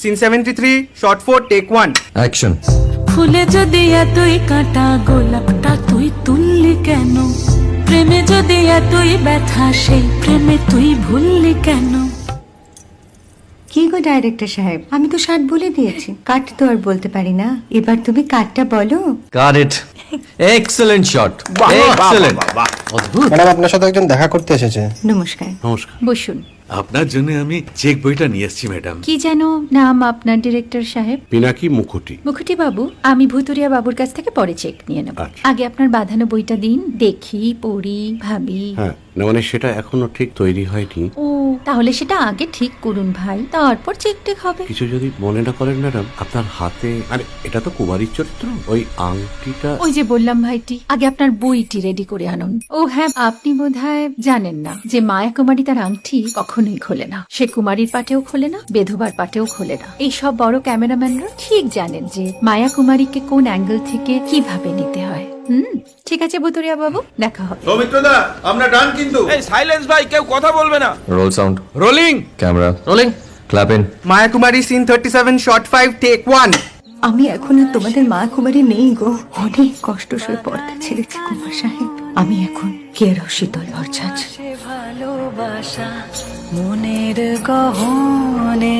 Scene 73 short 4 take 1 action. ফুলে যদি এতই কাঁটা গোলাপটা তুই তুললি কেন? প্রেমে যদি এতই ব্যথা সেই প্রেমে তুই ভুললি কেন? কি গো ডাইরেক্টর সাহেব, আমি তো 60 বলে দিয়েছি, কাট তো আর বলতে পারি না, এবার তুমি কাটটা বলো। Got it. Excellent shot, excellent. অদ্ভুত। ম্যাডাম, আপনার সাথে একজন দেখা করতে এসেছে। নমস্কার। নমস্কার। বসুন। আপনার জন্য আমি চেক বইটা নিয়ে এসেছি ম্যাডাম। কি যেন নাম আপনার ডিরেক্টর সাহেব? পিনাকি মুখোটি। মুখুটি বাবু, আমি ভুতুরিয়া বাবুর কাছ থেকে পরে চেক নিয়ে নেব। আচ্ছা। আগে আপনার বাঁধানো বইটা দিন, দেখি, পড়ি, ভাবি। হ্যাঁ, না মানে সেটা এখনো ঠিক তৈরি হয়নি। ও, তাহলে সেটা আগে ঠিক করুন ভাই, তারপর চেক টেক হবে। কিছু যদি মনে না করেন ম্যাডাম, আপনার হাতে, আরে এটা তো কুমারীর চরিত্র, ওই আংটিটা। ওই যে বললাম ভাইটি, আগে আপনার বইটি রেডি করে আনুন। ও হ্যাঁ, আপনি বোধহয় জানেন না যে মায়া কুমারী তার আংটি কখনোই খোলে না। সে কুমারীর পাটেও খোলে না, বেধবার পাটেও খোলে না। এই সব বড় ক্যামেরাম্যানরা ঠিক জানেন যে মায়া কুমারীকে কোন অ্যাঙ্গেল থেকে কিভাবে নিতে হয়। ঠিক আছে ভুতুরিয়া বাবু, দেখা হবে। সৌমিত্রদা, আমরা ডান কিন্তু। এই সাইলেন্স ভাই, কেউ কথা বলবে না। Roll sound, rolling. Camera rolling, clap in. Maya Kumari scene 37 shot 5 take 1 আমি এখন আর তোমাদের মা কুমারী নেই গো, অনেক কষ্ট সয়ে পর্দা ছেড়েছি কুমার সাহেব। আমি এখন কেরও শীতল ভরছাছ। ভালোবাসা মনের গহনে